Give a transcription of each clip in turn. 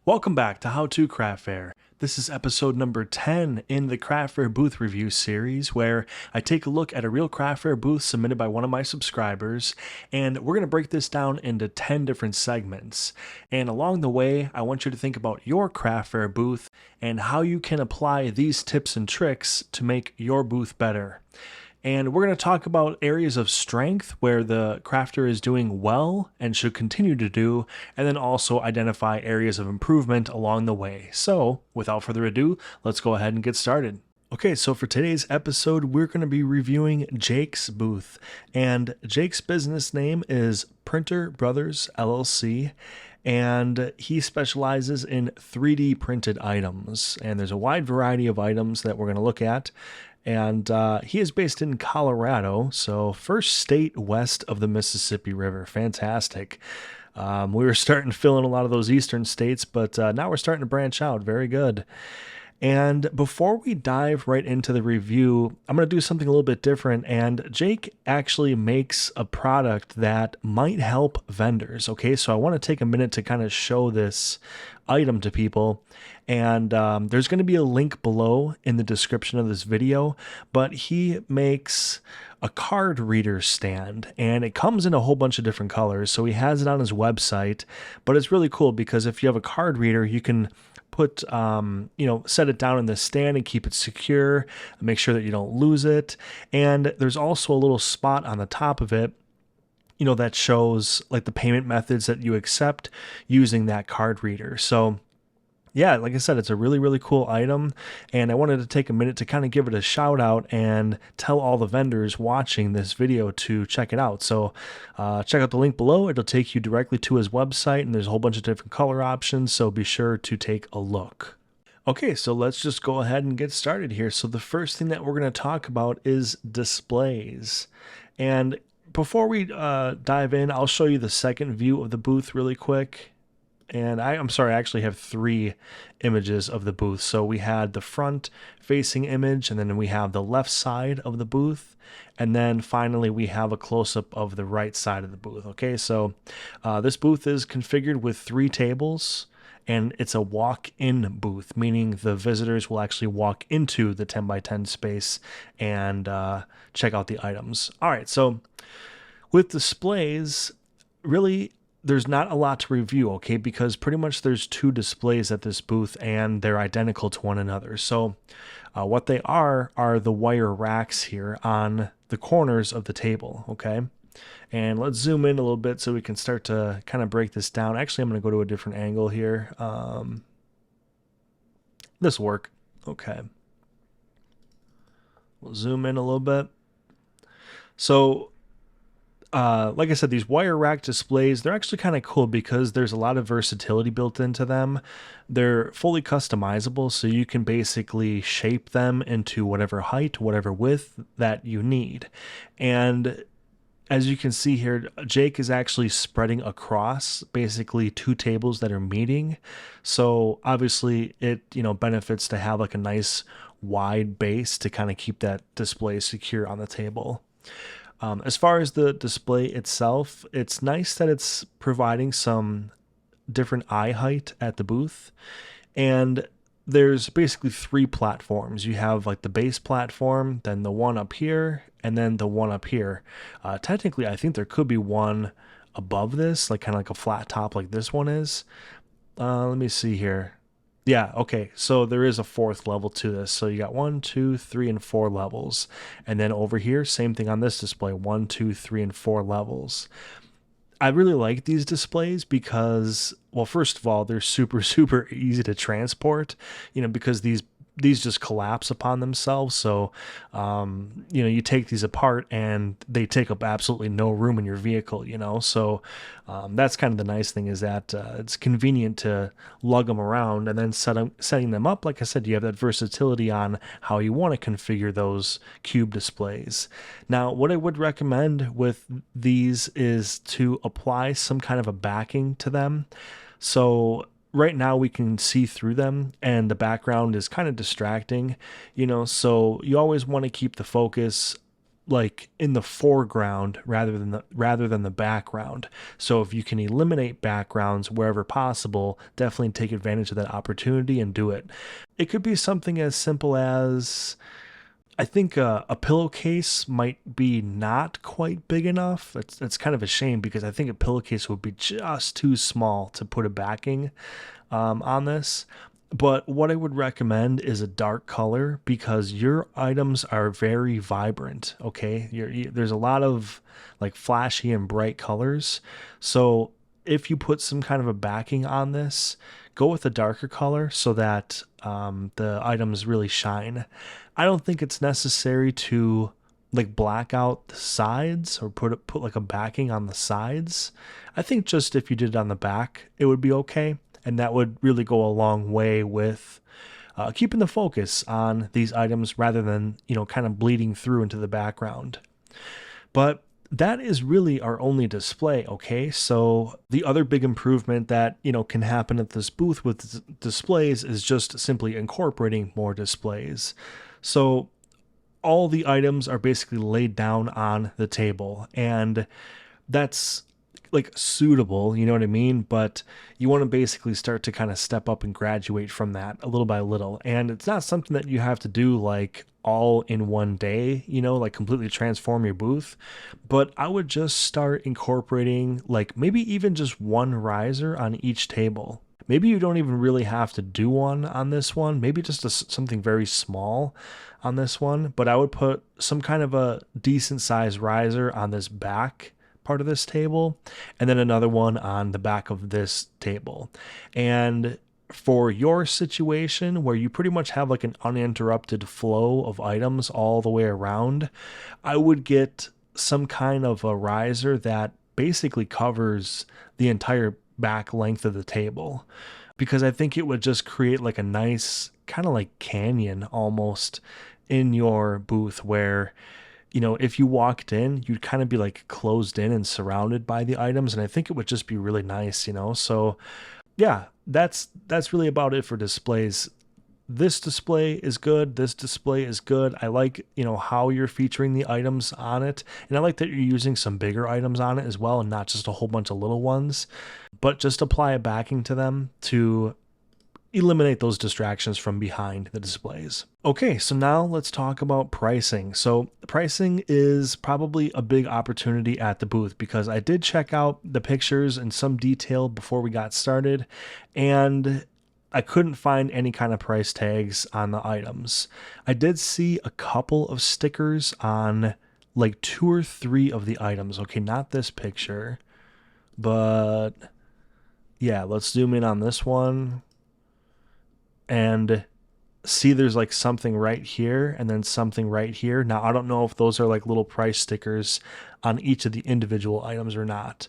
Welcome back to How to Craft Fair. This is episode number 10 in the Craft Fair booth review series, where I take a look at a real craft fair booth submitted by one of my subscribers, and we're going to break this down into 10 different segments. And along the way, I want you to think about your craft fair booth and how you can apply these tips and tricks to make your booth better. And we're going to talk about areas of strength where the crafter is doing well and should continue to do, and then also identify areas of improvement along the way. So, without further ado, let's go ahead and get started. Okay, so for today's episode, we're going to be reviewing Jake's booth. And Jake's business name is Printer Bros LLC. And he specializes in 3D printed items. And there's a wide variety of items that we're going to look at. And he is based in Colorado, so first state west of the Mississippi River. Fantastic. We were starting to fill in a lot of those eastern states, but now we're starting to branch out. Very good. And before we dive right into the review, I'm going to do something a little bit different. And Jake actually makes a product that might help vendors. Okay, so I want to take a minute to kind of show this item to people. And there's going to be a link below in the description of this video. But he makes a card reader stand, and it comes in a whole bunch of different colors. So he has it on his website. But it's really cool because if you have a card reader, you can put, set it down in the stand and keep it secure, make sure that you don't lose it. And there's also a little spot on the top of it, that shows like the payment methods that you accept using that card reader. So yeah, like I said, it's a really, really cool item, and I wanted to take a minute to kind of give it a shout out and tell all the vendors watching this video to check it out. So check out the link below. It'll take you directly to his website, and there's a whole bunch of different color options, so be sure to take a look. Okay, so let's just go ahead and get started here. So the first thing that we're going to talk about is displays. And before we dive in, I'll show you the second view of the booth really quick. And I'm sorry, I actually have 3 images of the booth. So we had the front facing image, and then we have the left side of the booth. And then finally, we have a close-up of the right side of the booth. Okay, so this booth is configured with 3 tables, and it's a walk-in booth, meaning the visitors will actually walk into the 10 by 10 space and check out the items. All right, so with displays, really, there's not a lot to review, okay, because pretty much there's 2 displays at this booth and they're identical to one another. So what they are the wire racks here on the corners of the table, okay? And let's zoom in a little bit so we can start to kind of break this down. Actually, I'm going to go to a different angle here. This will work. Okay. We'll zoom in a little bit. So like I said, these wire rack displays, they're actually kind of cool because there's a lot of versatility built into them. They're fully customizable, so you can basically shape them into whatever height, whatever width that you need. And as you can see here, Jake is actually spreading across basically 2 tables that are meeting. So obviously it, benefits to have like a nice wide base to kind of keep that display secure on the table. As far as the display itself, it's nice that it's providing some different eye height at the booth. And there's basically 3 platforms. You have like the base platform, then the one up here, and then the one up here. Technically, I think there could be one above this, like kind of like a flat top like this one is. Let me see here. Yeah, okay, so there is a 4th level to this. So you got 1, 2, 3, and 4 levels. And then over here, same thing on this display, 1, 2, 3, and 4 levels. I really like these displays because, well, first of all, they're super, super easy to transport, because these just collapse upon themselves. So, you take these apart and they take up absolutely no room in your vehicle, So that's kind of the nice thing is that it's convenient to lug them around and then setting them up. Like I said, you have that versatility on how you want to configure those cube displays. Now, what I would recommend with these is to apply some kind of a backing to them. So right now we can see through them and the background is kind of distracting, so you always want to keep the focus like in the foreground rather than the background. So if you can eliminate backgrounds wherever possible, definitely take advantage of that opportunity and do it. It could be something as simple as, I think a pillowcase might be not quite big enough. That's kind of a shame because I think a pillowcase would be just too small to put a backing on this. But what I would recommend is a dark color because your items are very vibrant. Okay, there's a lot of like flashy and bright colors. So if you put some kind of a backing on this, go with a darker color so that the items really shine. I don't think it's necessary to like black out the sides or put like a backing on the sides. I think just if you did it on the back, it would be okay, and that would really go a long way with keeping the focus on these items rather than kind of bleeding through into the background. But that is really our only display, okay? So the other big improvement that, can happen at this booth with displays is just simply incorporating more displays. So all the items are basically laid down on the table, and that's like suitable, you know what I mean? But you want to basically start to kind of step up and graduate from that a little by little. And it's not something that you have to do like all in one day, like completely transform your booth. But I would just start incorporating like maybe even just one riser on each table. Maybe you don't even really have to do one on this one. Maybe just something very small on this one. But I would put some kind of a decent size riser on this back part of this table, and then another one on the back of this table. And for your situation where you pretty much have like an uninterrupted flow of items all the way around, I would get some kind of a riser that basically covers the entire back length of the table, because I think it would just create like a nice kind of like canyon almost in your booth where if you walked in, you'd kind of be like closed in and surrounded by the items. And I think it would just be really nice, So yeah, that's really about it for displays. This display is good. This display is good. I like, how you're featuring the items on it. And I like that you're using some bigger items on it as well and not just a whole bunch of little ones. But just apply a backing to them to eliminate those distractions from behind the displays. Okay, so now let's talk about pricing. So pricing is probably a big opportunity at the booth because I did check out the pictures in some detail before we got started, and I couldn't find any kind of price tags on the items. I did see a couple of stickers on like 2 or 3 of the items. Okay, not this picture, but yeah, let's zoom in on this one and see there's like something right here and then something right here. Now, I don't know if those are like little price stickers on each of the individual items or not,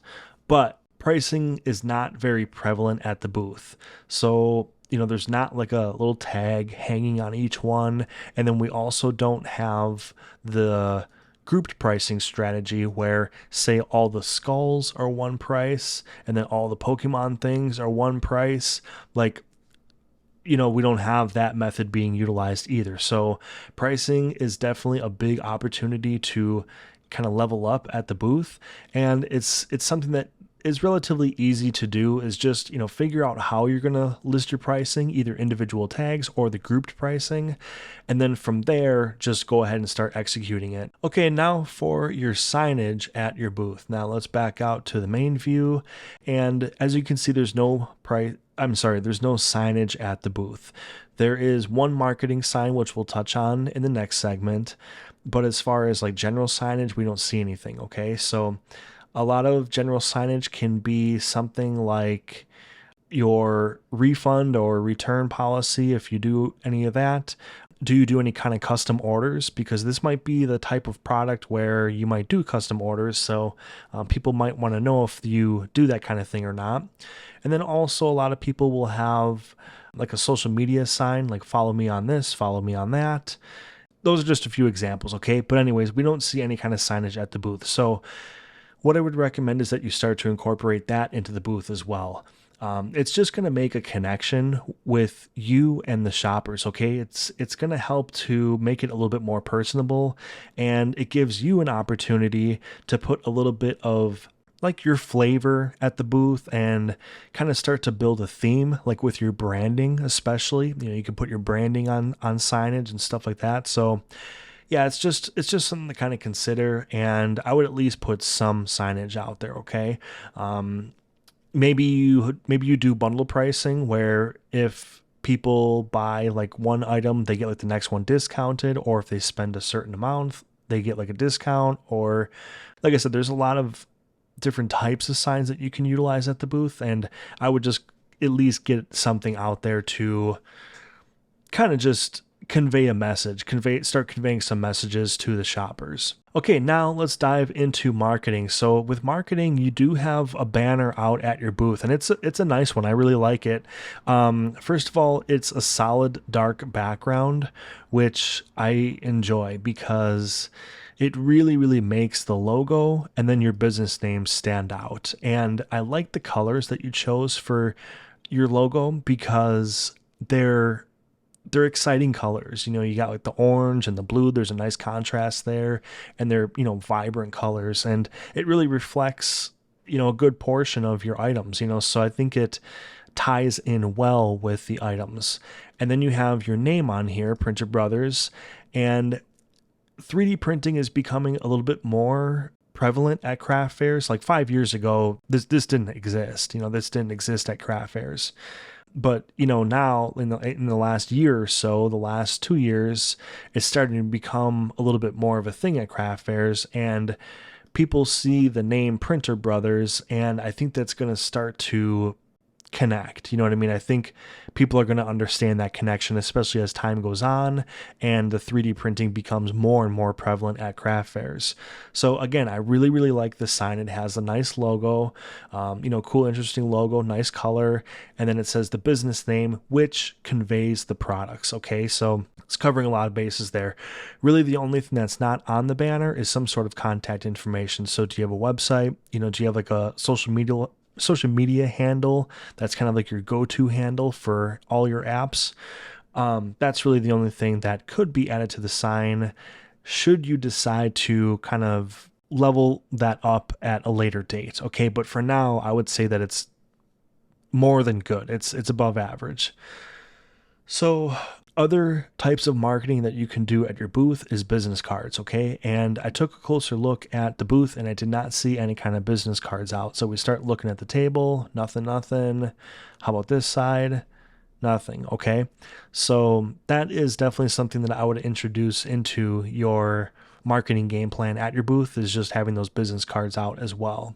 but pricing is not very prevalent at the booth. So, there's not like a little tag hanging on each one. And then we also don't have the grouped pricing strategy where, say, all the skulls are one price and then all the Pokemon things are one price. Like, we don't have that method being utilized either. So pricing is definitely a big opportunity to kind of level up at the booth. And it's something that is relatively easy to do, is just, figure out how you're going to list your pricing, either individual tags or the grouped pricing. And then from there, just go ahead and start executing it. Okay, now for your signage at your booth. Now let's back out to the main view. And as you can see, there's no signage at the booth. There is one marketing sign, which we'll touch on in the next segment. But as far as like general signage, we don't see anything. Okay, so a lot of general signage can be something like your refund or return policy if you do any of that. Do you do any kind of custom orders? Because this might be the type of product where you might do custom orders. So people might want to know if you do that kind of thing or not. And then also a lot of people will have like a social media sign, like follow me on this, follow me on that. Those are just a few examples, okay? But anyways, we don't see any kind of signage at the booth. So what I would recommend is that you start to incorporate that into the booth as well. It's just going to make a connection with you and the shoppers. Okay. It's going to help to make it a little bit more personable, and it gives you an opportunity to put a little bit of like your flavor at the booth and kind of start to build a theme, like with your branding, especially, you can put your branding on signage and stuff like that. So yeah, it's just something to kind of consider, and I would at least put some signage out there. Okay. Maybe you do bundle pricing where if people buy like one item, they get like the next one discounted, or if they spend a certain amount, they get like a discount. Or like I said, there's a lot of different types of signs that you can utilize at the booth, and I would just at least get something out there to kind of just convey a message, start conveying some messages to the shoppers. Okay, now let's dive into marketing. So with marketing, you do have a banner out at your booth, and it's a nice one. I really like it. First of all, it's a solid dark background, which I enjoy because it really, really makes the logo and then your business name stand out. And I like the colors that you chose for your logo because they're exciting colors. You got like the orange and the blue. There's a nice contrast there, and they're, vibrant colors, and it really reflects, a good portion of your items, so I think it ties in well with the items. And then you have your name on here, Printer Brothers, and 3D printing is becoming a little bit more prevalent at craft fairs. Like 5 years ago, this didn't exist. This didn't exist at craft fairs. But, now in the last year or so, the last 2 years, it's starting to become a little bit more of a thing at craft fairs, and people see the name Printer Brothers, and I think that's going to start to connect. You know what I mean? I think people are going to understand that connection, especially as time goes on and the 3D printing becomes more and more prevalent at craft fairs. So again, I really, really like the sign. It has a nice logo, cool, interesting logo, nice color. And then it says the business name, which conveys the products. Okay. So it's covering a lot of bases there. Really, the only thing that's not on the banner is some sort of contact information. So do you have a website? Do you have like a social media handle that's kind of like your go-to handle for all your apps? That's really the only thing that could be added to the sign should you decide to kind of level that up at a later date. Okay, but for now, I would say that it's more than good. It's above average. So other types of marketing that you can do at your booth is business cards, okay? And I took a closer look at the booth and I did not see any kind of business cards out. So we start looking at the table, nothing. How about this side? Nothing, okay? So that is definitely something that I would introduce into your marketing game plan at your booth, is just having those business cards out as well.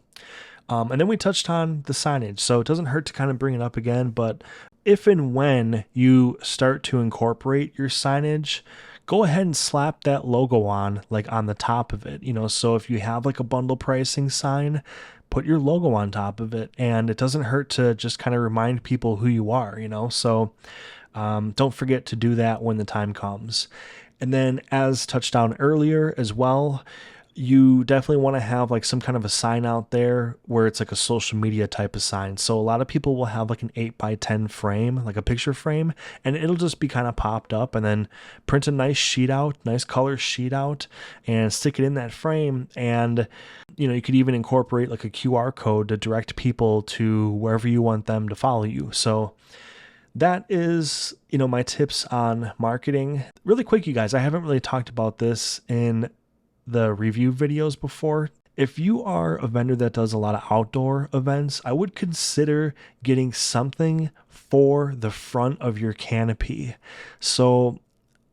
And then we touched on the signage. So it doesn't hurt to kind of bring it up again, but if and when you start to incorporate your signage, go ahead and slap that logo on, like on the top of it. So if you have like a bundle pricing sign, put your logo on top of it, and it doesn't hurt to just kind of remind people who you are, So don't forget to do that when the time comes. And then, as touched on earlier as well, you definitely want to have like some kind of a sign out there where it's like a social media type of sign. So a lot of people will have like an 8x10 frame, like a picture frame, and it'll just be kind of popped up, and then print a nice sheet out, nice color sheet out, and stick it in that frame. And, you could even incorporate like a QR code to direct people to wherever you want them to follow you. So that is, my tips on marketing. Really quick, you guys, I haven't really talked about this in the review videos before. If you are a vendor that does a lot of outdoor events, I would consider getting something for the front of your canopy. So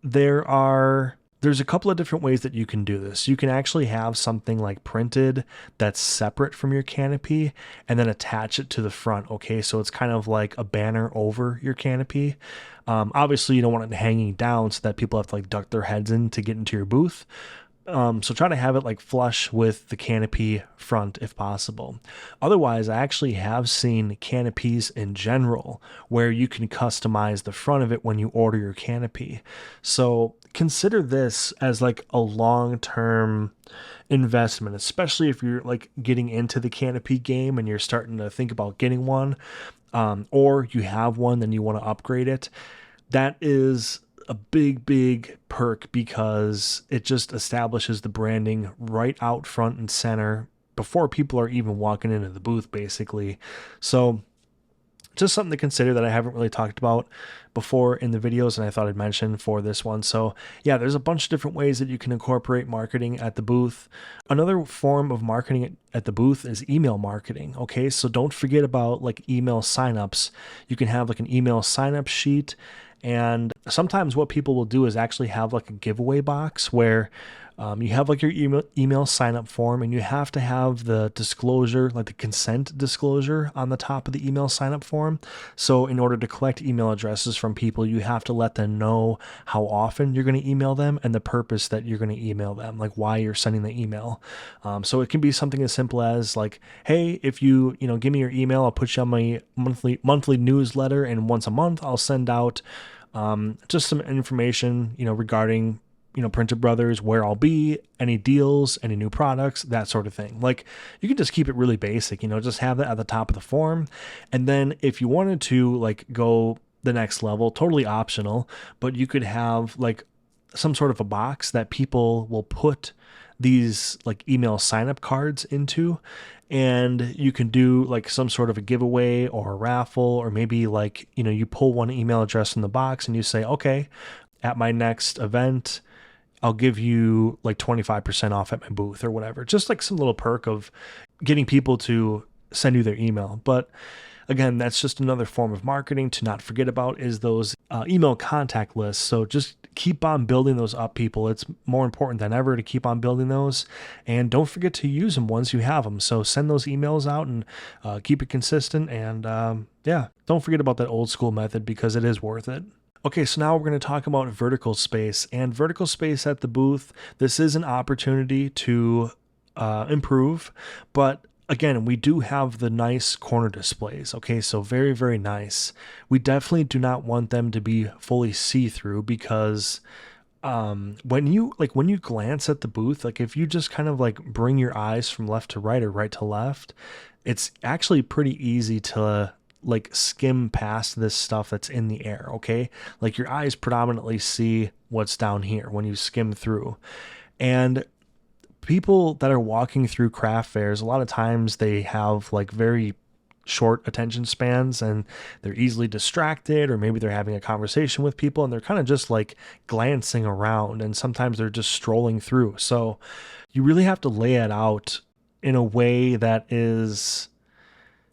there's a couple of different ways that you can do this. You can actually have something like printed that's separate from your canopy and then attach it to the front. Okay, so it's kind of like a banner over your canopy. Obviously, you don't want it hanging down so that people have to like duck their heads in to get into your booth. So try to have it like flush with the canopy front if possible. Otherwise, I actually have seen canopies in general where you can customize the front of it when you order your canopy. So consider this as like a long-term investment, especially if you're like getting into the canopy game and you're starting to think about getting one, or you have one, then you want to upgrade it. That is a big perk because it just establishes the branding right out front and center before people are even walking into the booth, basically. So just something to consider that I haven't really talked about before in the videos, and I thought I'd mention for this one. So yeah, there's a bunch of different ways that you can incorporate marketing at the booth. Another form of marketing at the booth is email marketing. Okay, so don't forget about like email signups. You can have like an email signup sheet, and sometimes what people will do is actually have like a giveaway box where you have like your email sign up form, and you have to have the disclosure, like the consent disclosure on the top of the email sign up form. So in order to collect email addresses from people, you have to let them know how often you're going to email them and the purpose that you're going to email them, like why you're sending the email. So it can be something as simple as like, hey, if you give me your email, I'll put you on my monthly newsletter, and once a month I'll send out just some information, regarding Printer Brothers, where I'll be, any deals, any new products, that sort of thing. Like, you can just keep it really basic, just have that at the top of the form. And then if you wanted to like go the next level, totally optional, but you could have like some sort of a box that people will put these like email sign up cards into, and you can do like some sort of a giveaway or a raffle, or maybe like, you pull one email address in the box and you say, okay, at my next event, I'll give you like 25% off at my booth or whatever. Just like some little perk of getting people to send you their email. But again, that's just another form of marketing to not forget about, is those email contact lists. So just keep on building those up, people. It's more important than ever to keep on building those. And don't forget to use them once you have them. So send those emails out and keep it consistent. And yeah, don't forget about that old school method because it is worth it. Okay, so now we're going to talk about vertical space. And vertical space at the booth, this is an opportunity to improve, but again, we do have the nice corner displays. Okay, so very nice. We definitely do not want them to be fully see-through, because when you glance at the booth, like if you just kind of like bring your eyes from left to right or right to left, it's actually pretty easy to like skim past this stuff that's in the air. Okay, like your eyes predominantly see what's down here when you skim through. And people that are walking through craft fairs, a lot of times they have like very short attention spans, and they're easily distracted, or maybe they're having a conversation with people and they're kind of just like glancing around, and sometimes they're just strolling through. So you really have to lay it out in a way that is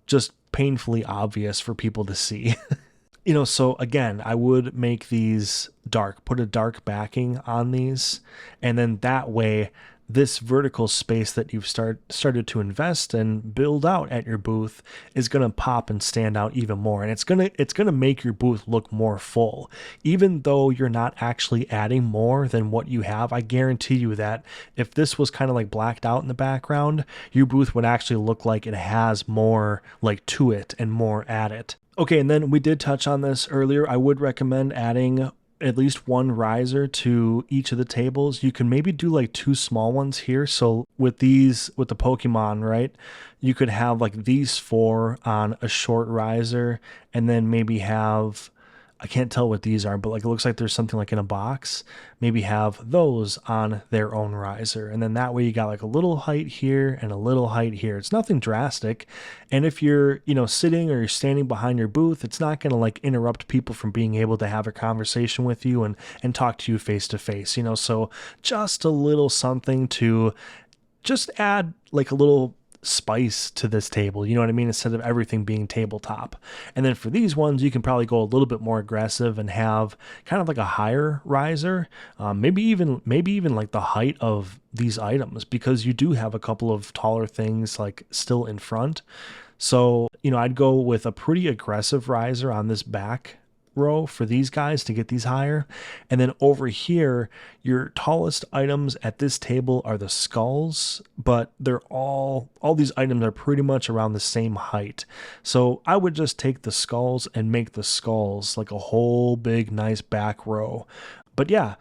just painfully obvious for people to see. So again, I would make these dark, put a dark backing on these, and then that way this vertical space that you've started to invest and build out at your booth is going to pop and stand out even more. And it's going to make your booth look more full. Even though you're not actually adding more than what you have, I guarantee you that if this was kind of like blacked out in the background, your booth would actually look like it has more like to it and more at it. Okay, and then we did touch on this earlier. I would recommend adding at least one riser to each of the tables. You can maybe do like two small ones here. So with the Pokemon, right, you could have like these four on a short riser, and then maybe have, I can't tell what these are, but like it looks like there's something like in a box, maybe have those on their own riser. And then that way you got like a little height here and a little height here. It's nothing drastic. And if you're, sitting or you're standing behind your booth, it's not going to like interrupt people from being able to have a conversation with you and talk to you face to face, so just a little something to just add like a little spice to this table, you know what I mean, instead of everything being tabletop. And then for these ones, you can probably go a little bit more aggressive and have kind of like a higher riser, maybe even like the height of these items, because you do have a couple of taller things like still in front. So I'd go with a pretty aggressive riser on this back row for these guys to get these higher. And then over here, your tallest items at this table are the skulls, but they're all these items are pretty much around the same height. So I would just take the skulls and make the skulls like a whole big nice back row. But yeah,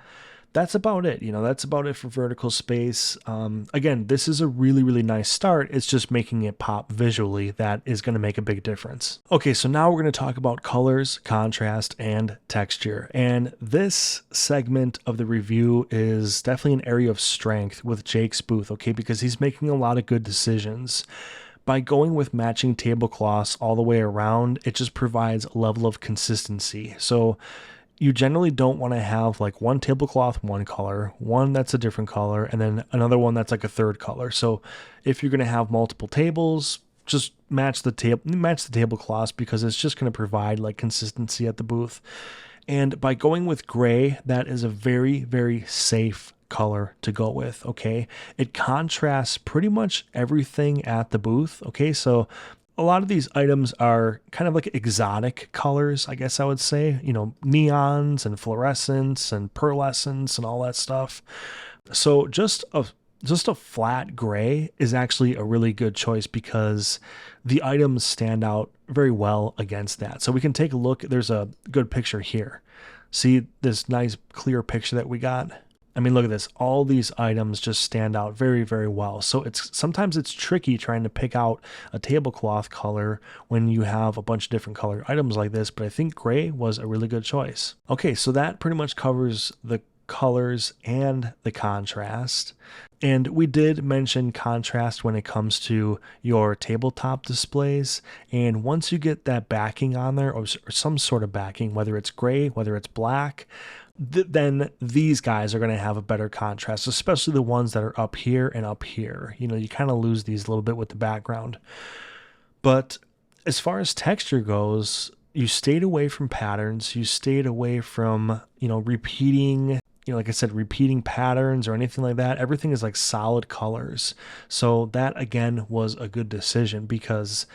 that's about it. That's about it for vertical space. Again, this is a really, really nice start. It's just making it pop visually that is going to make a big difference. Okay, so now we're going to talk about colors, contrast, and texture. And this segment of the review is definitely an area of strength with Jake's booth, okay, because he's making a lot of good decisions. By going with matching tablecloths all the way around, it just provides a level of consistency. So you generally don't want to have like one tablecloth, one color, one that's a different color, and then another one that's like a third color. So if you're going to have multiple tables, just match the tablecloths, because it's just going to provide like consistency at the booth. And by going with gray, that is a very, very safe color to go with, okay? It contrasts pretty much everything at the booth, okay? So a lot of these items are kind of like exotic colors, I guess I would say, neons and fluorescence and pearlescence and all that stuff. So just a flat gray is actually a really good choice because the items stand out very well against that. So we can take a look. There's a good picture here. See this nice clear picture that we got? I mean, look at this. All these items just stand out very, very well. So sometimes it's tricky trying to pick out a tablecloth color when you have a bunch of different colored items like this, but I think gray was a really good choice. Okay, so that pretty much covers the colors and the contrast. And we did mention contrast when it comes to your tabletop displays. And once you get that backing on there, or some sort of backing, whether it's gray, whether it's black, then these guys are going to have a better contrast, especially the ones that are up here and up here. You kind of lose these a little bit with the background. But as far as texture goes, you stayed away from patterns. You stayed away from, repeating, like I said, repeating patterns or anything like that. Everything is like solid colors. So that, again, was a good decision because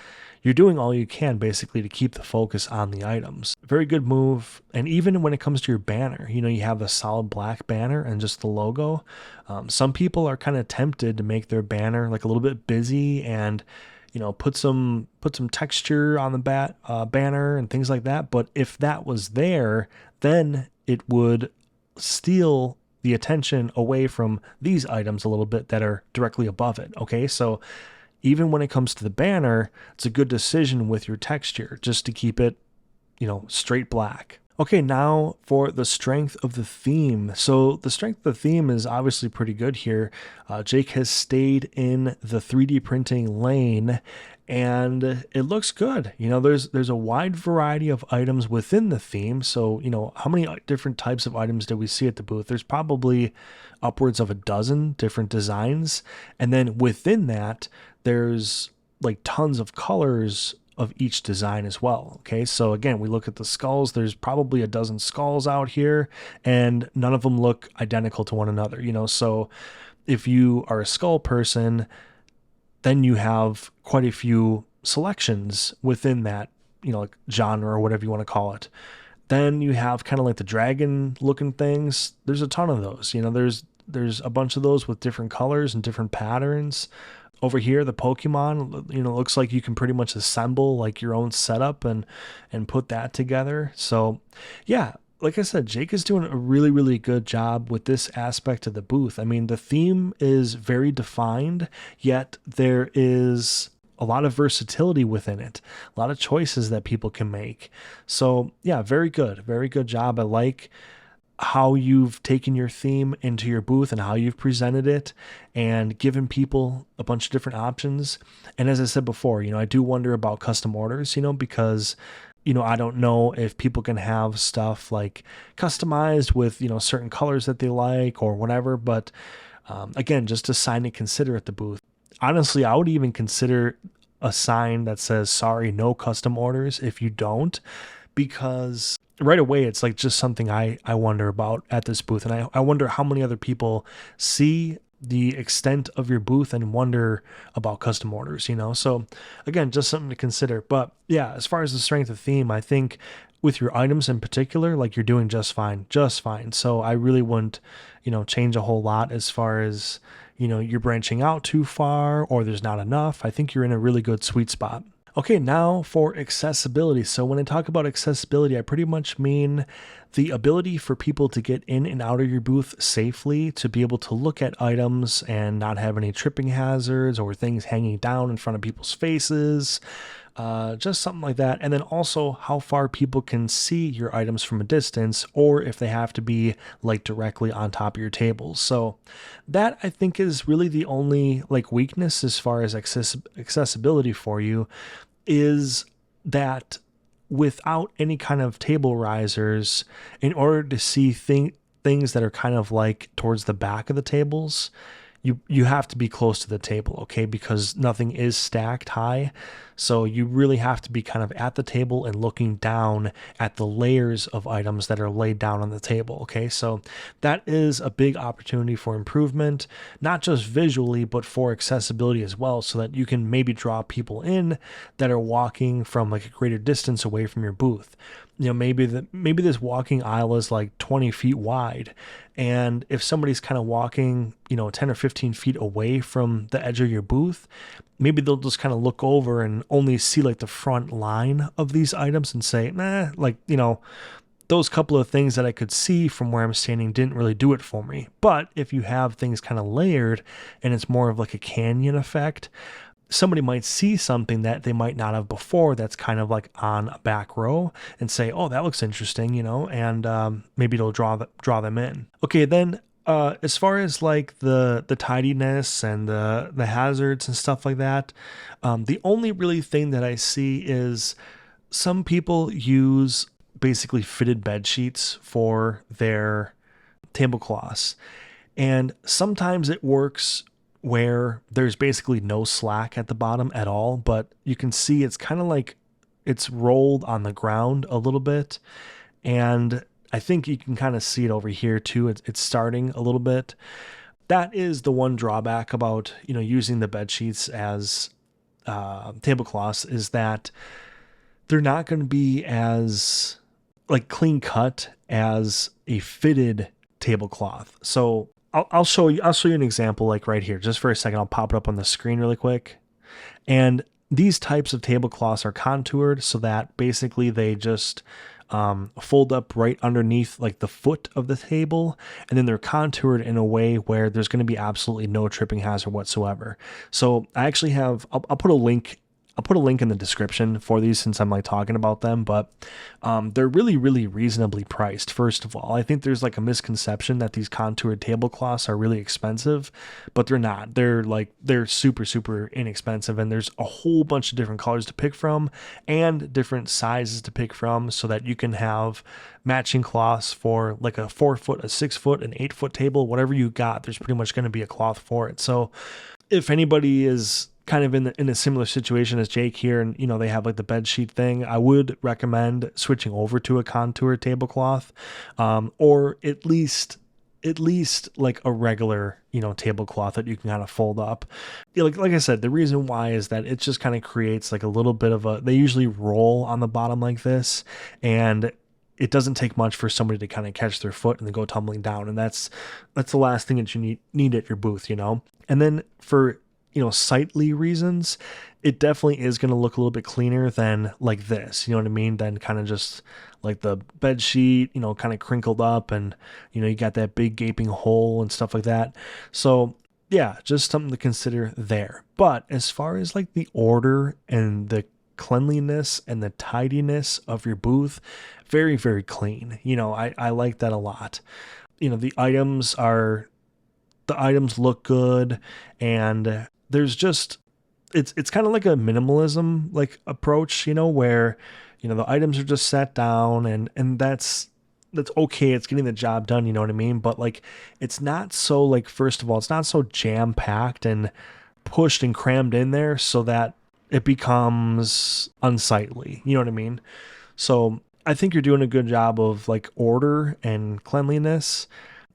you're doing all you can basically to keep the focus on the items. Very good move. And even when it comes to your banner, you have the solid black banner and just the logo. Some people are kind of tempted to make their banner like a little bit busy and put some texture on the banner and things like that. But if that was there, then it would steal the attention away from these items a little bit that are directly above it. Okay, so even when it comes to the banner, it's a good decision with your texture just to keep it, straight black. Okay, now for the strength of the theme. So the strength of the theme is obviously pretty good here. Jake has stayed in the 3D printing lane and it looks good. There's a wide variety of items within the theme. So, how many different types of items did we see at the booth? There's probably upwards of a dozen different designs. And then within that, there's like tons of colors of each design as well. Okay, so again, we look at the skulls. There's probably a dozen skulls out here, and none of them look identical to one another. So if you are a skull person, then you have quite a few selections within that, like genre or whatever you want to call it. Then you have kind of like the dragon looking things. There's a ton of those. There's a bunch of those with different colors and different patterns. Over here, the Pokemon, looks like you can pretty much assemble like your own setup and put that together. So yeah, like I said, Jake is doing a really, really good job with this aspect of the booth. I mean, the theme is very defined, yet there is a lot of versatility within it, a lot of choices that people can make. So yeah, very good job. I like how you've taken your theme into your booth and how you've presented it and given people a bunch of different options. And as I said before, I do wonder about custom orders, because I don't know if people can have stuff like customized with, certain colors that they like or whatever. But again, just a sign to consider at the booth. Honestly, I would even consider a sign that says, sorry, no custom orders if you don't, because right away, it's like just something I wonder about at this booth. And I wonder how many other people see the extent of your booth and wonder about custom orders, So again, just something to consider. But yeah, as far as the strength of theme, I think with your items in particular, like you're doing just fine, just fine. So I really wouldn't, change a whole lot as far as, you're branching out too far or there's not enough. I think you're in a really good sweet spot. Okay, now for accessibility. So when I talk about accessibility, I pretty much mean the ability for people to get in and out of your booth safely, to be able to look at items and not have any tripping hazards or things hanging down in front of people's faces. Just something like that. And then also how far people can see your items from a distance, or if they have to be like directly on top of your tables. So that I think is really the only like weakness as far as accessibility for you, is that without any kind of table risers, in order to see things that are kind of like towards the back of the tables, you have to be close to the table, okay? Because nothing is stacked high. So you really have to be kind of at the table and looking down at the layers of items that are laid down on the table, okay? So that is a big opportunity for improvement, not just visually, but for accessibility as well, so that you can maybe draw people in that are walking from like a greater distance away from your booth. Maybe this walking aisle is like 20 feet wide, and if somebody's kind of walking 10 or 15 feet away from the edge of your booth, maybe they'll just kind of look over and only see like the front line of these items and say, those couple of things that I could see from where I'm standing didn't really do it for me. But if you have things kind of layered and it's more of like a canyon effect, somebody might see something that they might not have before that's kind of like on a back row and say, oh, that looks interesting, and maybe it'll draw them in. Okay, then as far as like the tidiness and the hazards and stuff like that, the only really thing that I see is some people use basically fitted bed sheets for their tablecloths. And sometimes it works where there's basically no slack at the bottom at all, but you can see it's kind of like it's rolled on the ground a little bit. And I think you can kind of see it over here too. It's starting a little bit. That is the one drawback about, using the bed sheets as tablecloths, is that they're not going to be as like clean cut as a fitted tablecloth. So I'll show you an example like right here, just for a second. I'll pop it up on the screen really quick. And these types of tablecloths are contoured so that basically they just fold up right underneath like the foot of the table, and then they're contoured in a way where there's going to be absolutely no tripping hazard whatsoever. So I actually have, I'll put a link in the description for these since I'm like talking about them, but they're really, really reasonably priced. First of all, I think there's like a misconception that these contoured tablecloths are really expensive, but they're not. They're super, super inexpensive, and there's a whole bunch of different colors to pick from and different sizes to pick from, so that you can have matching cloths for like a 4 foot, a 6 foot, an 8 foot table, whatever you got, there's pretty much going to be a cloth for it. So if anybody is kind of in a similar situation as Jake here, and they have like the bed sheet thing, I would recommend switching over to a contour tablecloth, or at least like a regular tablecloth that you can kind of fold up. Like I said, the reason why is that it just kind of creates like a little bit of they usually roll on the bottom like this, and it doesn't take much for somebody to kind of catch their foot and then go tumbling down, and that's the last thing that you need at your booth. And then for sightly reasons, it definitely is going to look a little bit cleaner than like this, you know what I mean? Than kind of just like the bed sheet, kind of crinkled up, and, you got that big gaping hole and stuff like that. So yeah, just something to consider there. But as far as like the order and the cleanliness and the tidiness of your booth, very, very clean. I like that a lot. The items look good, and there's just, it's kind of like a minimalism like approach, where, the items are just set down, and that's okay. It's getting the job done. You know what I mean? But like, it's not so like, first of all, it's not so jam packed and pushed and crammed in there so that it becomes unsightly. You know what I mean? So I think you're doing a good job of like order and cleanliness.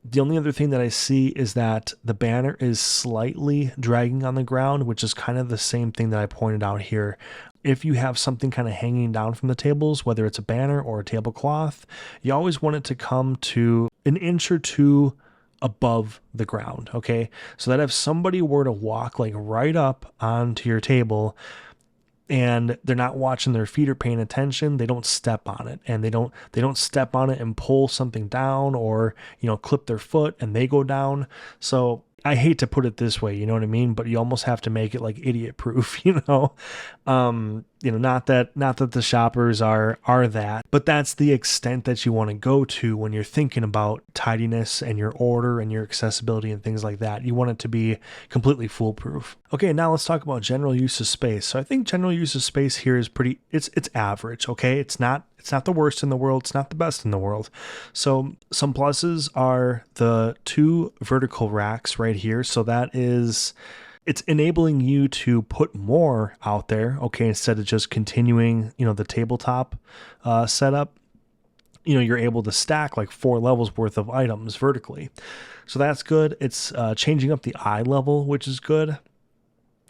The only other thing that I see is that the banner is slightly dragging on the ground, which is kind of the same thing that I pointed out here if you have something kind of hanging down from the tables, whether it's a banner or a tablecloth, you always want it to come to an inch or two above the ground, okay? So that if somebody were to walk like right up onto your table and they're not watching their feet or paying attention, they don't step on it, and they don't step on it and pull something down, or, you know, clip their foot and they go down. So I hate to put it this way, you know what I mean? But you almost have to make it like idiot proof, you know? Not that the shoppers are that, but that's the extent that you want to go to when you're thinking about tidiness and your order and your accessibility and things like that. You want it to be completely foolproof. Okay, now let's talk about general use of space. So I think general use of space here is it's average, okay? It's not the worst in the world. It's not the best in the world. So some pluses are the 2 vertical racks right here. So it's enabling you to put more out there, okay, instead of just continuing, the tabletop setup. You're able to stack like 4 levels worth of items vertically. So that's good. It's changing up the eye level, which is good.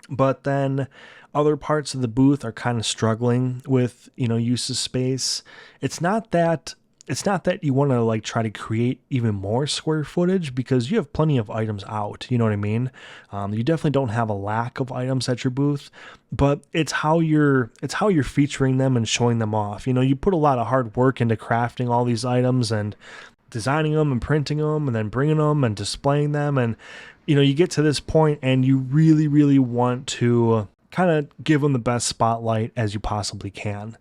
But then other parts of the booth are kind of struggling with, use of space. It's not that you want to like try to create even more square footage, because you have plenty of items out, you know what I mean? You definitely don't have a lack of items at your booth, but it's how you're featuring them and showing them off. You put a lot of hard work into crafting all these items and designing them and printing them and then bringing them and displaying them. And, you get to this point and you really, really want to kind of give them the best spotlight as you possibly can.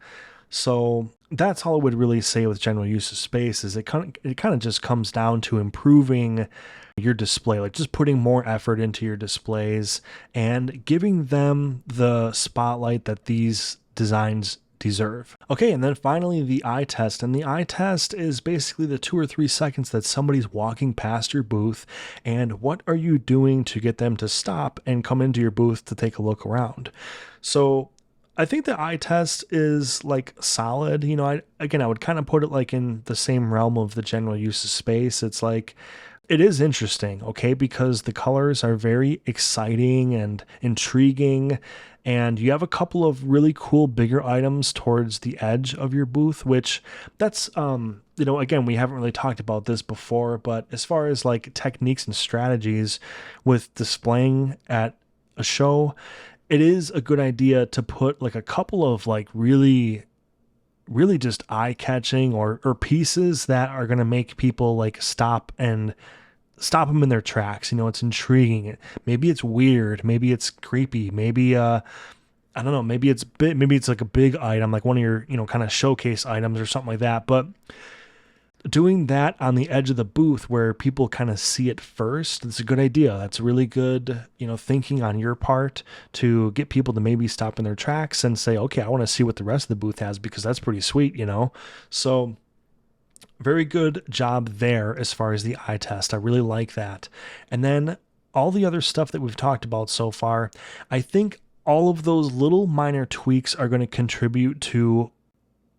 So that's all I would really say with general use of space. Is it kind of just comes down to improving your display, like just putting more effort into your displays and giving them the spotlight that these designs deserve. Okay, and then finally the eye test. And the eye test is basically the 2 or 3 seconds that somebody's walking past your booth, and what are you doing to get them to stop and come into your booth to take a look around. So I think the eye test is like solid. I would kind of put it like in the same realm of the general use of space. It's like, it is interesting, okay, because the colors are very exciting and intriguing, and you have a couple of really cool bigger items towards the edge of your booth, which that's, again, we haven't really talked about this before, but as far as like techniques and strategies with displaying at a show, it is a good idea to put like a couple of like really just eye-catching or pieces that are going to make people like stop them in their tracks. It's intriguing. Maybe it's weird. Maybe it's creepy. Maybe, I don't know. Maybe it's big. Maybe it's like a big item, like one of your, kind of showcase items or something like that. But doing that on the edge of the booth where people kind of see it first, it's a good idea. That's really good, thinking on your part to get people to maybe stop in their tracks and say, okay, I want to see what the rest of the booth has, because that's pretty sweet, So very good job there as far as the eye test. I really like that. And then all the other stuff that we've talked about so far, I think all of those little minor tweaks are going to contribute to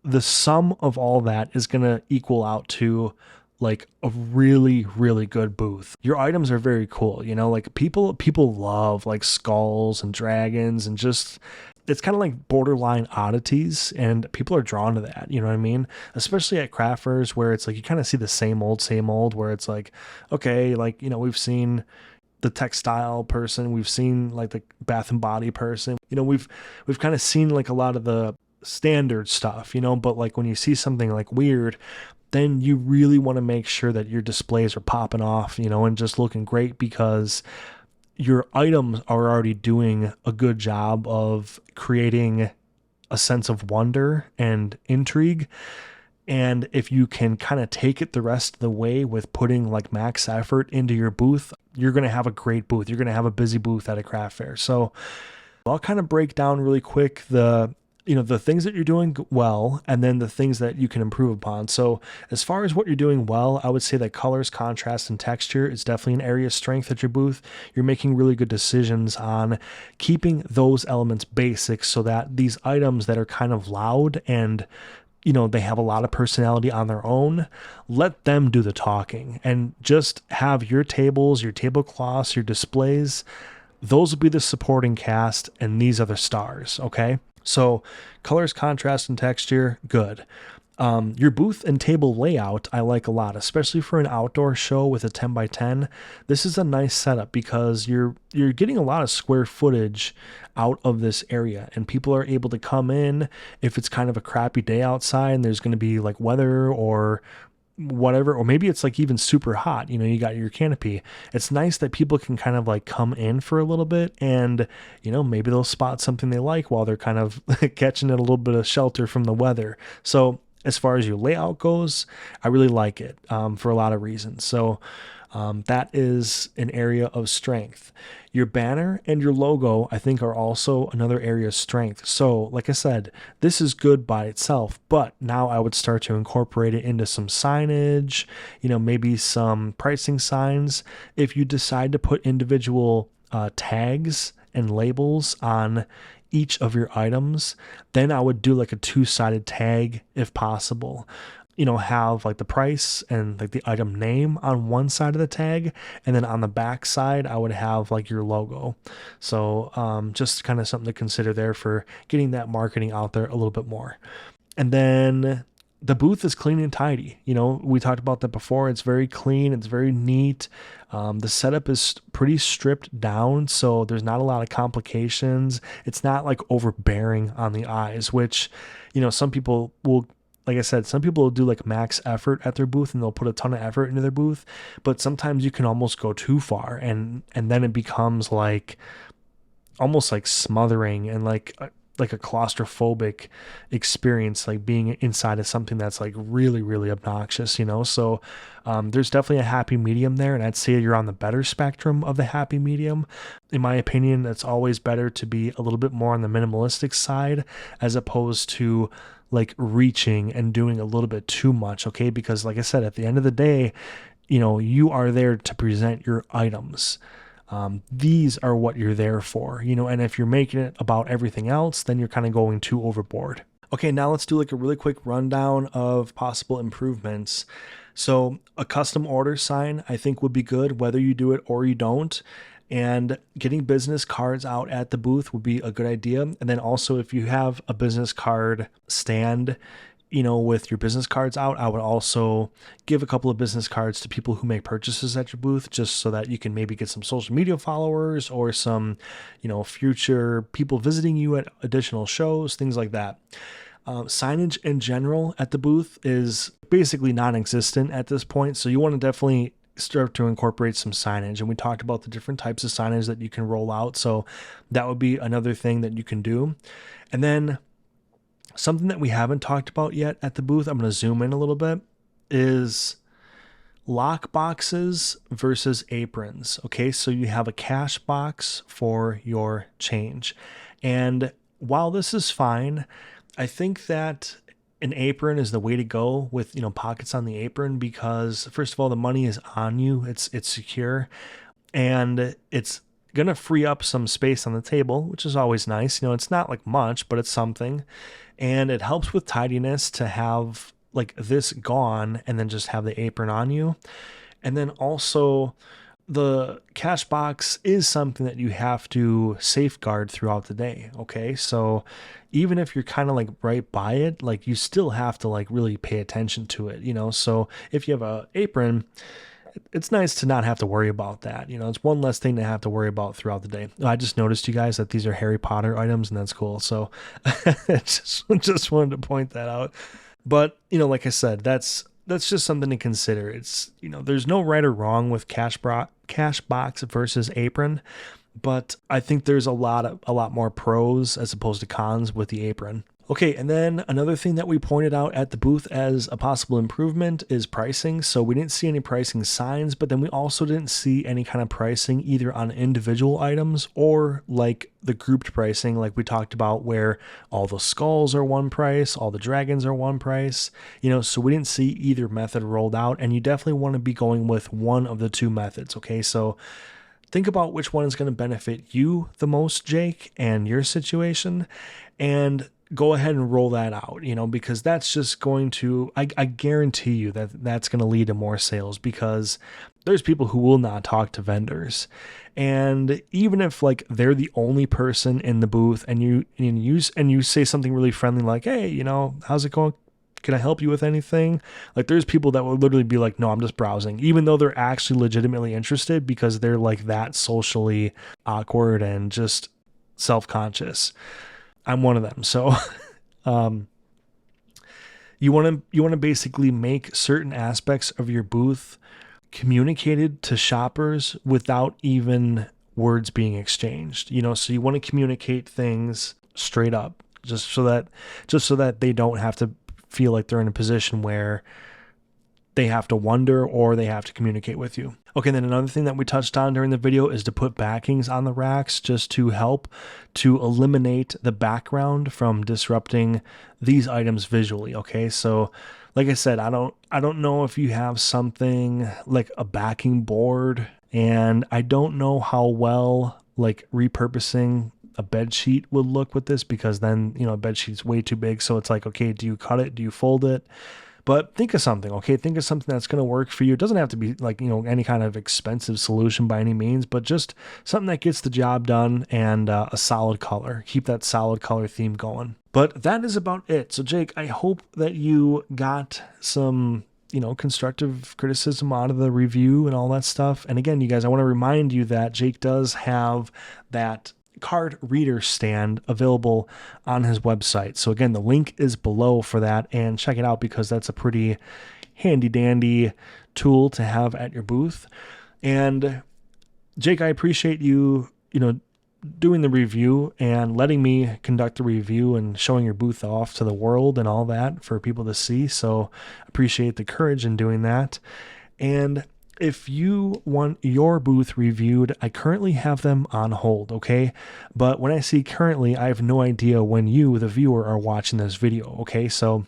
the sum of all that is going to equal out to like a really, really good booth. Your items are very cool. Like people love like skulls and dragons, and just, it's kind of like borderline oddities, and people are drawn to that. You know what I mean? Especially at craft fairs where it's like, you kind of see the same old, where it's like, okay, like, we've seen the textile person, we've seen like the bath and body person, we've kind of seen like a lot of the standard stuff, but like when you see something like weird, then you really want to make sure that your displays are popping off, and just looking great, because your items are already doing a good job of creating a sense of wonder and intrigue. And if you can kind of take it the rest of the way with putting like max effort into your booth, you're going to have a great booth. You're going to have a busy booth at a craft fair. So I'll kind of break down really quick the things that you're doing well, and then the things that you can improve upon. So as far as what you're doing well, I would say that colors, contrast, and texture is definitely an area of strength at your booth. You're making really good decisions on keeping those elements basic, so that these items that are kind of loud and they have a lot of personality on their own, let them do the talking, and just have your tables, your tablecloths, your displays. Those will be the supporting cast, and these are the stars, okay? So colors, contrast, and texture, good. Your booth and table layout, I like a lot, especially for an outdoor show with a 10 by 10. This is a nice setup because you're getting a lot of square footage out of this area, and people are able to come in if it's kind of a crappy day outside and there's going to be like weather or whatever, or maybe it's like even super hot, you got your canopy. It's nice that people can kind of like come in for a little bit and, maybe they'll spot something they like while they're kind of catching it a little bit of shelter from the weather. So as far as your layout goes, I really like it for a lot of reasons. So that is an area of strength. Your banner and your logo, I think, are also another area of strength. So, like I said, this is good by itself, but now I would start to incorporate it into some signage, maybe some pricing signs. If you decide to put individual tags and labels on each of your items, then I would do like a two-sided tag if possible. Have like the price and like the item name on one side of the tag, and then on the back side I would have like your logo. So just kind of something to consider there for getting that marketing out there a little bit more. And then the booth is clean and tidy. We talked about that before. It's very clean. It's very neat. The setup is pretty stripped down, so there's not a lot of complications. It's not like overbearing on the eyes, which, some people will, like I said, some people will do like max effort at their booth and they'll put a ton of effort into their booth, but sometimes you can almost go too far and then it becomes like almost like smothering and like a claustrophobic experience, like being inside of something that's like really, really obnoxious, So there's definitely a happy medium there. And I'd say you're on the better spectrum of the happy medium. In my opinion, it's always better to be a little bit more on the minimalistic side as opposed to like reaching and doing a little bit too much. Okay. Because like I said, at the end of the day, you are there to present your items. These are what you're there for, and if you're making it about everything else, then you're kind of going too overboard. Okay, now let's do like a really quick rundown of possible improvements. So a custom order sign, I think, would be good, whether you do it or you don't. And getting business cards out at the booth would be a good idea. And then also, if you have a business card stand, with your business cards out, I would also give a couple of business cards to people who make purchases at your booth, just so that you can maybe get some social media followers or some, future people visiting you at additional shows, things like that. Signage in general at the booth is basically non-existent at this point. So you want to definitely start to incorporate some signage. And we talked about the different types of signage that you can roll out. So that would be another thing that you can do. And then something that we haven't talked about yet at the booth, I'm going to zoom in a little bit, is lock boxes versus aprons. Okay, so you have a cash box for your change. And while this is fine, I think that an apron is the way to go with, pockets on the apron, because first of all, the money is on you. It's secure, and it's going to free up some space on the table, which is always nice. It's not like much, but it's something. And it helps with tidiness to have like this gone and then just have the apron on you. And then also the cash box is something that you have to safeguard throughout the day. Okay. So even if you're kind of like right by it, like you still have to like really pay attention to it, So if you have an apron, it's nice to not have to worry about that. It's one less thing to have to worry about throughout the day. I just noticed, you guys, that these are Harry Potter items, and that's cool. So just wanted to point that out. But, like I said, that's just something to consider. It's, there's no right or wrong with cash box versus apron, but I think there's a lot more pros as opposed to cons with the apron. Okay, and then another thing that we pointed out at the booth as a possible improvement is pricing. So we didn't see any pricing signs, but then we also didn't see any kind of pricing either on individual items or like the grouped pricing like we talked about, where all the skulls are one price, all the dragons are one price, so we didn't see either method rolled out, and you definitely want to be going with one of the two methods. Okay, so think about which one is going to benefit you the most, Jake, and your situation. And go ahead and roll that out, because that's just going to, I guarantee you that that's going to lead to more sales, because there's people who will not talk to vendors. And even if like they're the only person in the booth and you say something really friendly, like, hey, how's it going? Can I help you with anything? Like there's people that will literally be like, no, I'm just browsing, even though they're actually legitimately interested, because they're like that socially awkward and just self-conscious. I'm one of them. So you want to basically make certain aspects of your booth communicated to shoppers without even words being exchanged. So you want to communicate things straight up, just so that they don't have to feel like they're in a position where they have to wonder or they have to communicate with you. Okay, then another thing that we touched on during the video is to put backings on the racks, just to help to eliminate the background from disrupting these items visually. Okay, so like I said, I don't know if you have something like a backing board, and I don't know how well like repurposing a bed sheet would look with this, because then, a bed sheet's way too big. So it's like, okay, do you cut it? Do you fold it? But think of something, okay? Think of something that's going to work for you. It doesn't have to be like, any kind of expensive solution by any means, but just something that gets the job done, and a solid color. Keep that solid color theme going. But that is about it. So Jake, I hope that you got some, constructive criticism out of the review and all that stuff. And again, you guys, I want to remind you that Jake does have that card reader stand available on his website. So again, the link is below for that, and check it out, because that's a pretty handy dandy tool to have at your booth. And Jake, I appreciate you, doing the review and letting me conduct the review and showing your booth off to the world and all that for people to see. So appreciate the courage in doing that. And if you want your booth reviewed, I currently have them on hold, okay? But when I see currently, I have no idea when you, the viewer, are watching this video, okay? So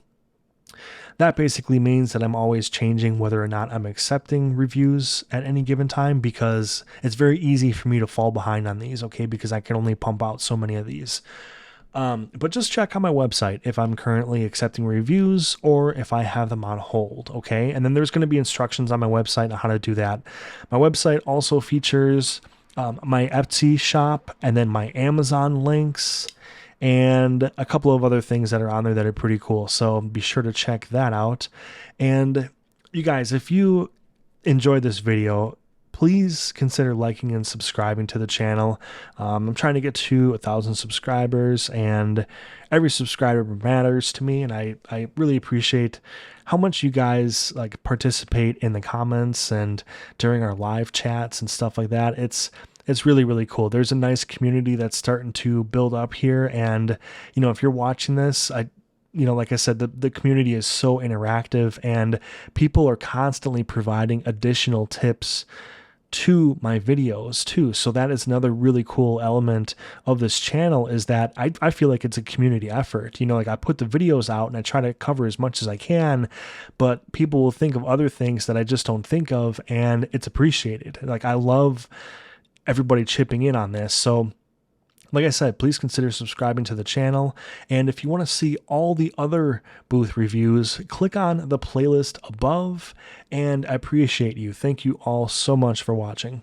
that basically means that I'm always changing whether or not I'm accepting reviews at any given time, because it's very easy for me to fall behind on these, okay? Because I can only pump out so many of these. But just check on my website if I'm currently accepting reviews or if I have them on hold, okay? And then there's going to be instructions on my website on how to do that. My website also features my Etsy shop, and then my Amazon links, and a couple of other things that are on there that are pretty cool. So be sure to check that out. And you guys, if you enjoyed this video, please consider liking and subscribing to the channel. I'm trying to get to 1,000 subscribers, and every subscriber matters to me, and I really appreciate how much you guys like participate in the comments and during our live chats and stuff like that. It's really, really cool. There's a nice community that's starting to build up here, and if you're watching this, like I said, the community is so interactive, and people are constantly providing additional tips to my videos too. So that is another really cool element of this channel, is that I feel like it's a community effort. Like I put the videos out and I try to cover as much as I can, but people will think of other things that I just don't think of, and it's appreciated. Like I love everybody chipping in on this. So like I said, please consider subscribing to the channel. And if you want to see all the other booth reviews, click on the playlist above. And I appreciate you. Thank you all so much for watching.